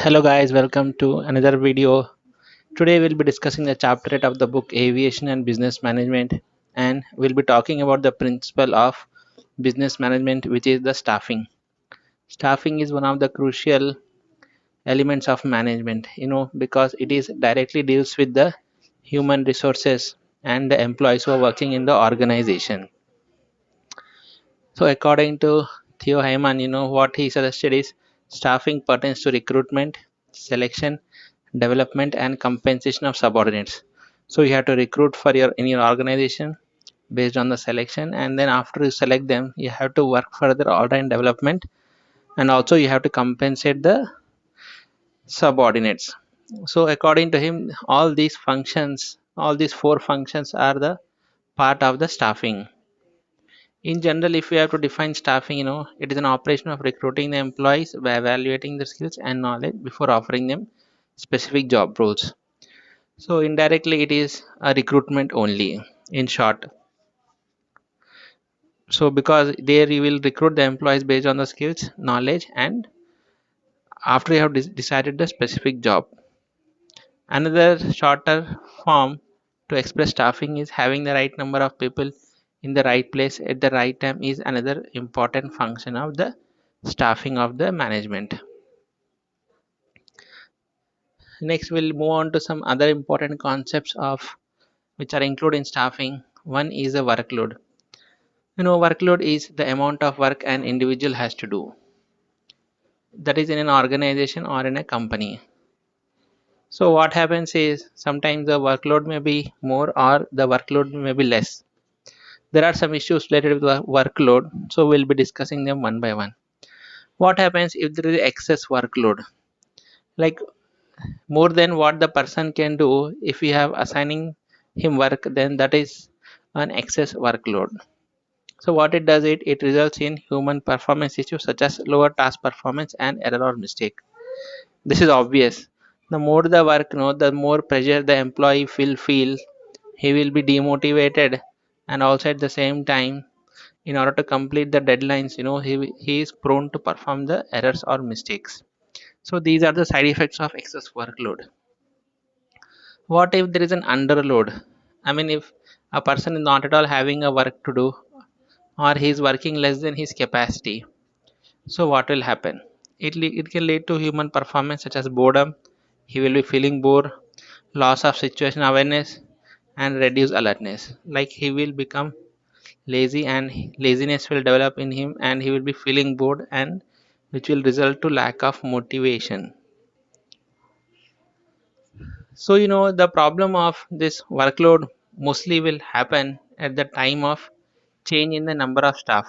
Hello guys, welcome to another video. Today we'll be discussing the chapter 8 of the book Aviation and Business Management, and we'll be talking about the principle of business management, which is the staffing. Staffing is one of the crucial elements of management, because it is directly deals with the human resources and the employees who are working in the organization. So according to Theo Hyman, what he suggested is staffing pertains to recruitment, selection, development and compensation of subordinates. So you have to recruit for your in your organization based on the selection, and then after you select them you have to work for their order and development, and also you have to compensate the subordinates. So according to him, all these four functions are the part of the staffing. In general, if we have to define staffing, it is an operation of recruiting the employees by evaluating their skills and knowledge before offering them specific job roles. So indirectly, it is a recruitment only, in short. So because there you will recruit the employees based on the skills, knowledge, and after you have decided the specific job. Another shorter form to express staffing is having the right number of people in the right place at the right time is another important function of the staffing of the management. Next, we'll move on to some other important concepts of which are included in staffing. One is a workload. Workload is the amount of work an individual has to do, that is in an organization or in a company. So what happens is sometimes the workload may be more or the workload may be less. There are some issues related with the workload, so we'll be discussing them one by one. What happens if there is excess workload, like more than what the person can do? If we have assigning him work, then that is an excess workload. So what it does, it results in human performance issues such as lower task performance and error or mistake. This is obvious. The more the work, the more pressure the employee will feel. He will be demotivated, and also at the same time, in order to complete the deadlines, he is prone to perform the errors or mistakes. So these are the side effects of excess workload. What if there is an underload? I mean, if a person is not at all having a work to do, or he is working less than his capacity, so what will happen? It can lead to human performance such as boredom. He will be feeling bored, loss of situation awareness, and reduced alertness. Like he will become lazy, and laziness will develop in him, and he will be feeling bored, and which will result to lack of motivation. So the problem of this workload mostly will happen at the time of change in the number of staff.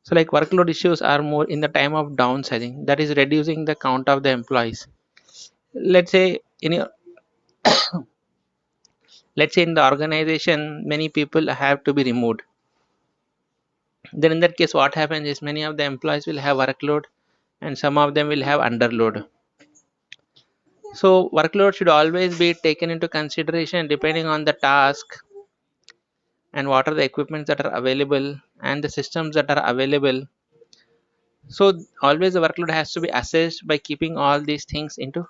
So like workload issues are more in the time of downsizing, that is reducing the count of the employees. Let's say in your let's say in the organization many people have to be removed. Then in that case what happens is many of the employees will have workload and some of them will have underload. So workload should always be taken into consideration depending on the task and what are the equipments that are available and the systems that are available. So always the workload has to be assessed by keeping all these things into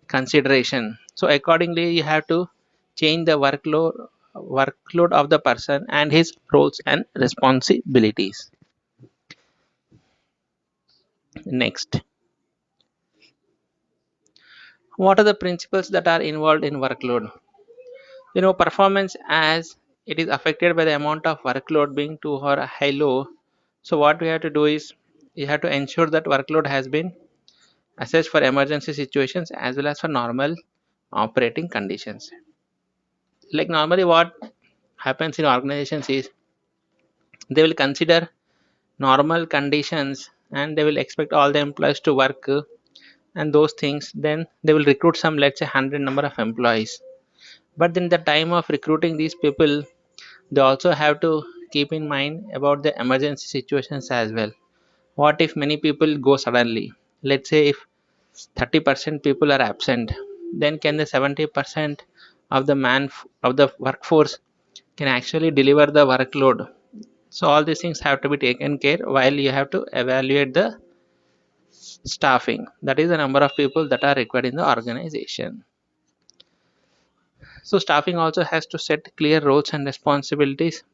consideration. So accordingly you have to change the workload of the person and his roles and responsibilities. Next, what are the principles that are involved in workload? Performance as it is affected by the amount of workload being too or high low. So what we have to do is you have to ensure that workload has been assessed for emergency situations as well as for normal operating conditions. Like normally what happens in organizations is they will consider normal conditions and they will expect all the employees to work, and those things, then they will recruit some, let's say 100 number of employees. But in the time of recruiting these people, they also have to keep in mind about the emergency situations as well. What if many people go suddenly? Let's say if 30% people are absent, then can the 70% of the of the workforce can actually deliver the workload? So all these things have to be taken care while you have to evaluate the Staffing, that is the number of people that are required in the organization. So staffing also has to set clear roles and responsibilities,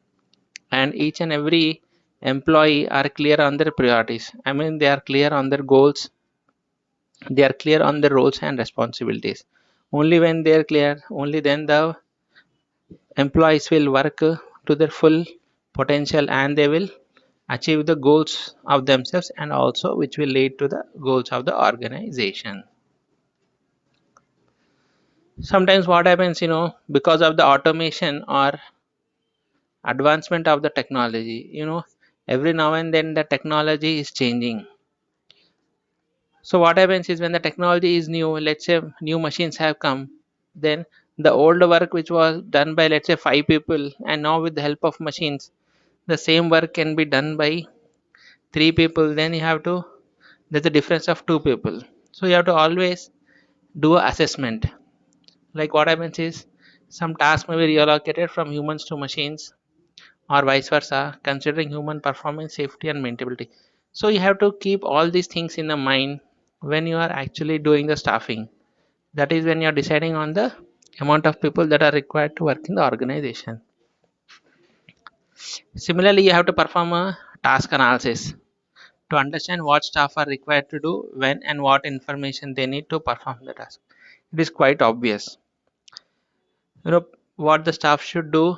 and each and every employee are clear on their priorities. I mean, they are clear on their goals, they are clear on their roles and responsibilities. Only when they are clear, only then the employees will work to their full potential, and they will achieve the goals of themselves and also which will lead to the goals of the organization. Sometimes what happens, because of the automation or advancement of the technology, every now and then the technology is changing. So what happens is when the technology is new, let's say new machines have come, then the old work which was done by, let's say, 5 people, and now with the help of machines the same work can be done by 3 people, then you have to, there's a difference of 2 people. So you have to always do a assessment. Like what happens is some tasks may be reallocated from humans to machines or vice versa, considering human performance, safety, and maintainability. So you have to keep all these things in the mind when you are actually doing the staffing. That is when you are deciding on the amount of people that are required to work in the organization. Similarly, you have to perform a task analysis to understand what staff are required to do when and what information they need to perform the task. It is quite obvious, you know, what the staff should do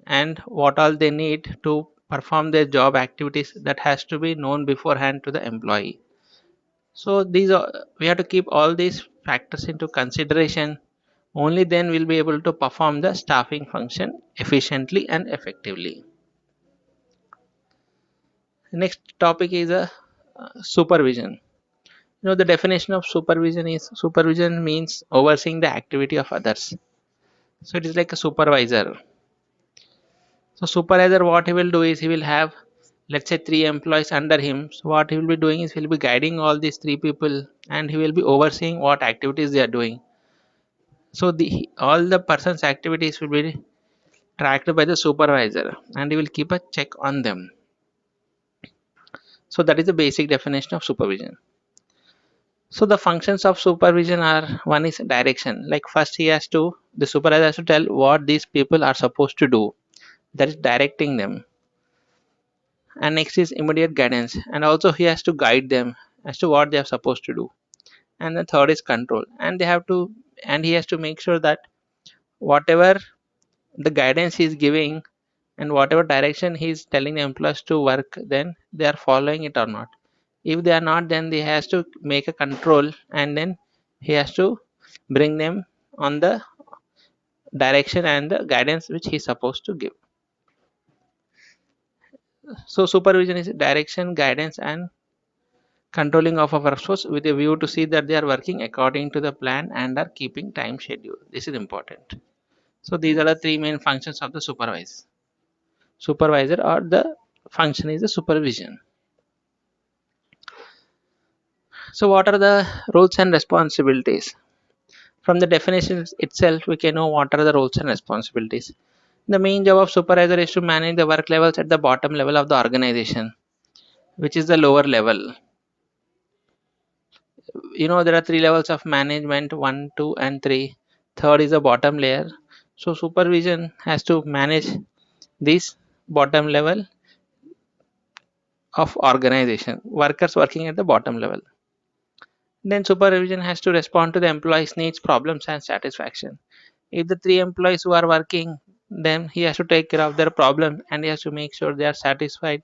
and what all they need to perform their job activities, that has to be known beforehand to the employee. So these are, we have to keep all these factors into consideration. Only then we'll be able to perform the staffing function efficiently and effectively. Next topic is a supervision. The definition of supervision is, supervision means overseeing the activity of others. So it is like a supervisor. So supervisor, what he will do is he will have, let's say, 3 employees under him. So what he will be doing is he will be guiding all these 3 people, and he will be overseeing what activities they are doing. So the all the person's activities will be tracked by the supervisor, and he will keep a check on them. So that is the basic definition of supervision. So the functions of supervision are, one is direction. Like first the supervisor has to tell what these people are supposed to do. That is directing them. And next is immediate guidance, and also he has to guide them as to what they are supposed to do. And the third is control, and he has to make sure that whatever the guidance he is giving and whatever direction he is telling the employees to work, then they are following it or not. If they are not, then he has to make a control, and then he has to bring them on the direction and the guidance which he is supposed to give. So supervision is direction, guidance, and controlling of our workforce with a view to see that they are working according to the plan and are keeping time schedule. This is important. So these are the three main functions of the supervisor, or the function is the supervision. So what are the roles and responsibilities? From the definitions itself, we can know what are the roles and responsibilities. The main job of supervisor is to manage the work levels at the bottom level of the organization, which is the lower level. There are 3 levels of management: 1, 2, and 3. Third is the bottom layer. So supervision has to manage this bottom level of organization, workers working at the bottom level. Then supervision has to respond to the employees' needs, problems, and satisfaction. If the 3 employees who are working, then he has to take care of their problem, and he has to make sure they are satisfied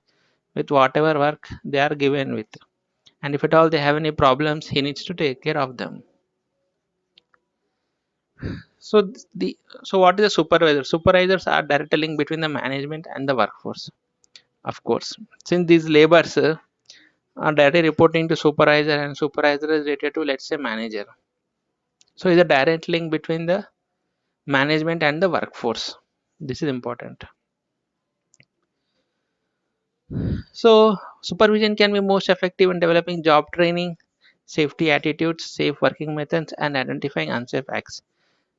with whatever work they are given with. And if at all they have any problems, he needs to take care of them. So what is a supervisor? Supervisors are direct link between the management and the workforce. Of course, since these labors are directly reporting to supervisor, and supervisor is related to, let's say, manager. So is a direct link between the management and the workforce. This is important. So supervision can be most effective in developing job training, safety attitudes, safe working methods, and identifying unsafe acts.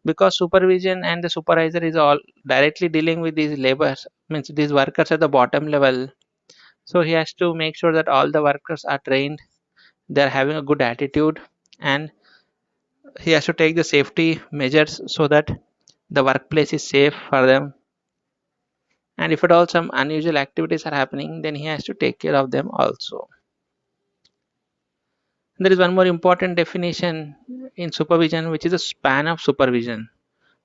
Because supervision and the supervisor is all directly dealing with these labors, means these workers at the bottom level. So he has to make sure that all the workers are trained, they are having a good attitude, and he has to take the safety measures so that the workplace is safe for them. And if at all some unusual activities are happening, then he has to take care of them also. There is one more important definition in supervision, which is a span of supervision,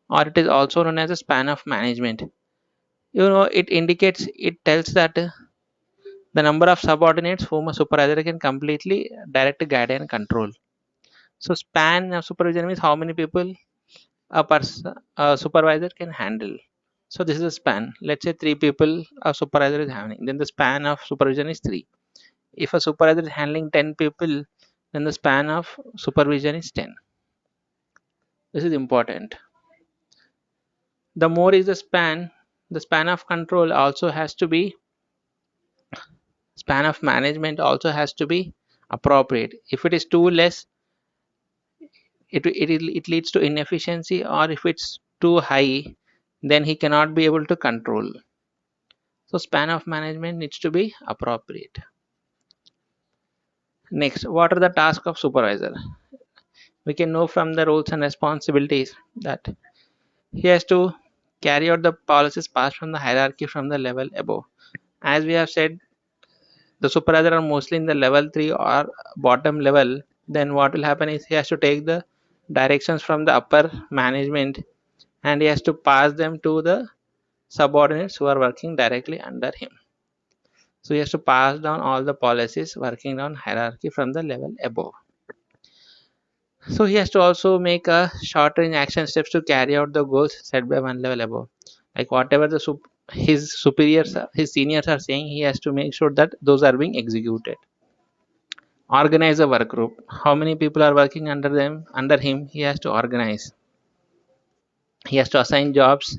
or it is also known as a span of management. It indicates, it tells that the number of subordinates whom a supervisor can completely direct, guide, and control. So, span of supervision means how many people a supervisor can handle. So, this is a span. Let's say three people a supervisor is handling, then the span of supervision is three. If a supervisor is handling 10 people, then the span of supervision is 10. This is important. The more is the span of control also has to be, span of management also has to be appropriate. If it is too less, it leads to inefficiency, or if it's too high, then he cannot be able to control. So span of management needs to be appropriate. Next, what are the tasks of supervisor? We can know from the roles and responsibilities that he has to carry out the policies passed from the hierarchy from the level above. As we have said, the supervisor are mostly in the level 3 or bottom level. Then what will happen is he has to take the directions from the upper management, and he has to pass them to the subordinates who are working directly under him. So he has to pass down all the policies working on hierarchy from the level above. So he has to also make a short range action steps to carry out the goals set by one level above. Like whatever his superiors, his seniors are saying, he has to make sure that those are being executed. Organize a work group. How many people are working under him? He has to organize. He has to assign jobs.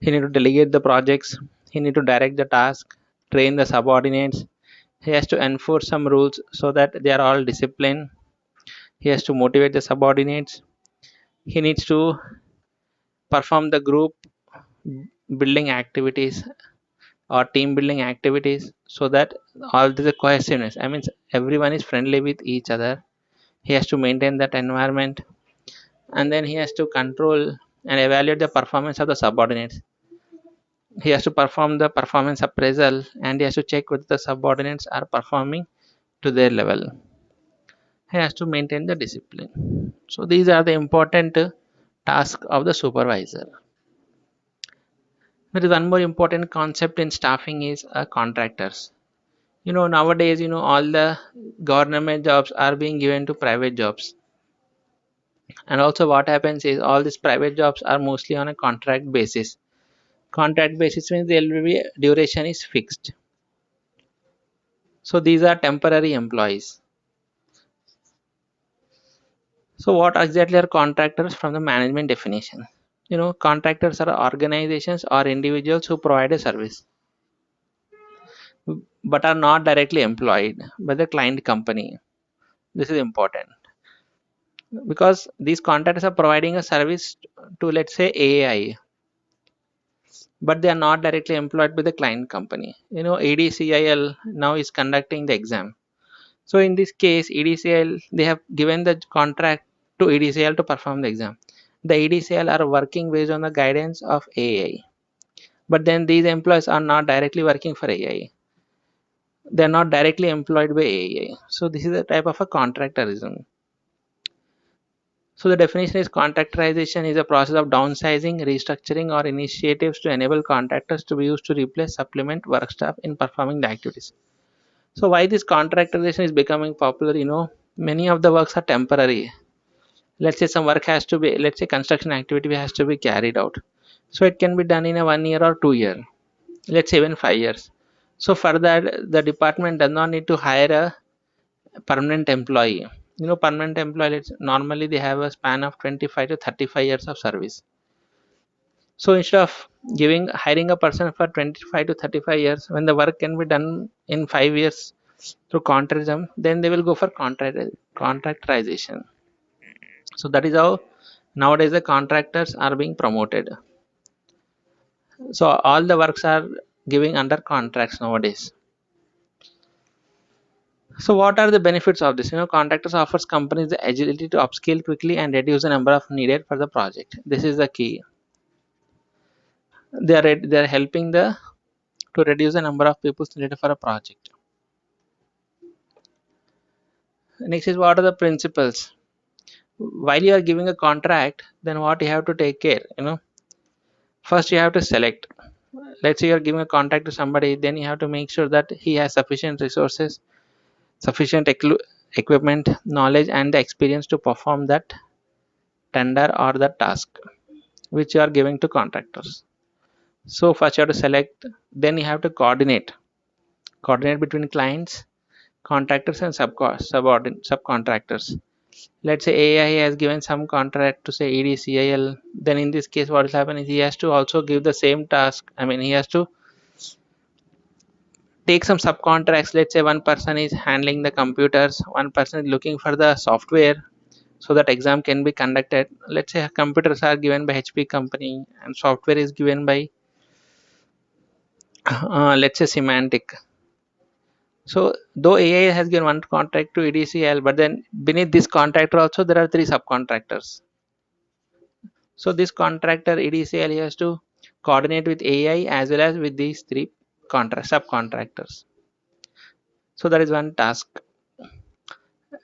He need to delegate the projects. He need to direct the task, train the subordinates. He has to enforce some rules so that they are all disciplined. He has to motivate the subordinates. He needs to perform the group building activities or team building activities so that all the cohesiveness, I mean everyone is friendly with each other. He has to maintain that environment, and then he has to control and evaluate the performance of the subordinates. He has to perform the performance appraisal, and he has to check whether the subordinates are performing to their level. He has to maintain the discipline. So these are the important tasks of the supervisor. There is one more important concept in staffing is contractors. Nowadays, all the government jobs are being given to private jobs. And also what happens is all these private jobs are mostly on a contract basis. Contract basis means the LVB duration is fixed. So these are temporary employees. So what exactly are contractors from the management definition? Contractors are organizations or individuals who provide a service but are not directly employed by the client company. This is important because these contractors are providing a service to, let's say, AI, but they are not directly employed by the client company. ADCIL now is conducting the exam. So in this case, EDCL, they have given the contract to EDCL to perform the exam. The EDCL are working based on the guidance of AI, but then these employees are not directly working for AI. They are not directly employed by AI. So this is a type of a contractorism. So the definition is contractorization is a process of downsizing, restructuring, or initiatives to enable contractors to be used to replace, supplement work staff in performing the activities. So why this contractorization is becoming popular? Many of the works are temporary. Let's say some work has to be, let's say construction activity has to be carried out. So it can be done in a 1 year or 2 year. Let's say even 5 years. So for that, the department does not need to hire a permanent employee. Permanent employee, normally they have a span of 25 to 35 years of service. So instead of hiring a person for 25 to 35 years, when the work can be done in 5 years through contractism, then they will go for contractorization. So that is how nowadays the contractors are being promoted. So all the works are giving under contracts nowadays. So what are the benefits of this? Contractors offers companies the agility to upscale quickly and reduce the number of needed for the project. This is the key. They are helping the to reduce the number of people needed for a project. Next is, what are the principles? While you are giving a contract, then what you have to take care. First you have to select. Let's say you are giving a contract to somebody, then you have to make sure that he has sufficient resources, sufficient equipment, knowledge, and the experience to perform that tender or the task which you are giving to contractors. So first you have to select, then you have to coordinate between clients, contractors, and subcontractors. Let's say AI has given some contract to say EDCAL, then in this case what will happen is he has to also give the same task. I mean, he has to take some subcontracts. Let's say one person is handling the computers, one person is looking for the software so that exam can be conducted. Let's say computers are given by HP company and software is given by let's say semantic. So though AI has given one contract to EDCL, but then beneath this contractor also there are three subcontractors. So this contractor EDCL has to coordinate with AI as well as with these three subcontractors. So that is one task.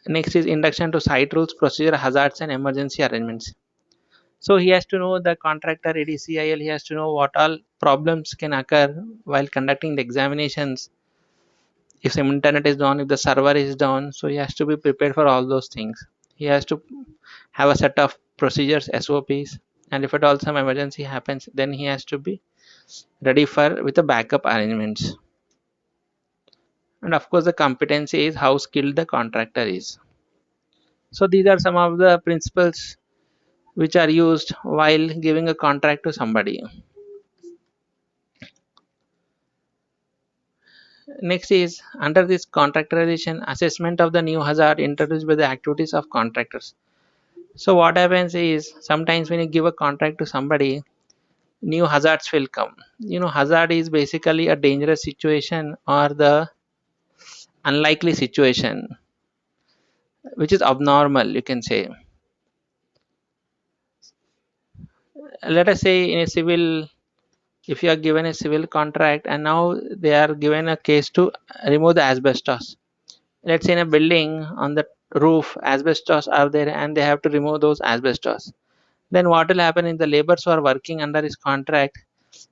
Next is induction to site rules, procedure, hazards, and emergency arrangements. So he has to know, the contractor EDCIL, he has to know what all problems can occur while conducting the examinations. If some internet is down, if the server is down, so he has to be prepared for all those things. He has to have a set of procedures, SOPs, and if at all some emergency happens, then he has to be ready for with the backup arrangements. And of course, the competency is how skilled the contractor is. So these are some of the principles which are used while giving a contract to somebody. Next is, under this contractualization, assessment of the new hazard introduced by the activities of contractors. So what happens is, sometimes when you give a contract to somebody, new hazards will come. Hazard is basically a dangerous situation or the unlikely situation, which is abnormal, you can say. Let us say in a civil, if you are given a civil contract and now they are given a case to remove the asbestos. Let's say in a building, on the roof asbestos are there and they have to remove those asbestos. Then what will happen is, the laborers who are working under this contract,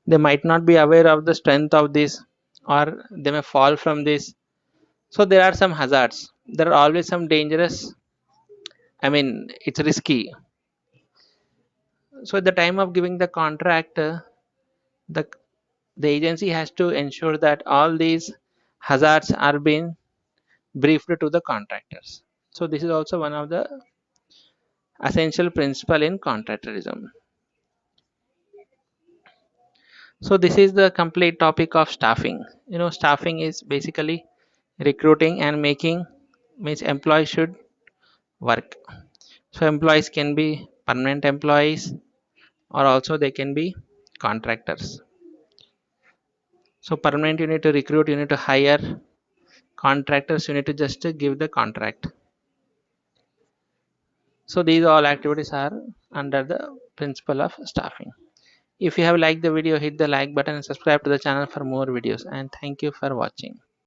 they might not be aware of the strength of this, or they may fall from this. So there are some hazards, there are always some dangerous, I mean it's risky. So at the time of giving the contract, the the agency has to ensure that all these hazards are being briefed to the contractors. So this is also one of the essential principle in contractorism. So this is the complete topic of staffing. Staffing is basically recruiting and making, means employees should work. So employees can be permanent employees, or also they can be contractors. So permanent you need to recruit, you need to hire. Contractors you need to just give the contract. So these all activities are under the principle of staffing. If you have liked the video, hit the like button and subscribe to the channel for more videos, and thank you for watching.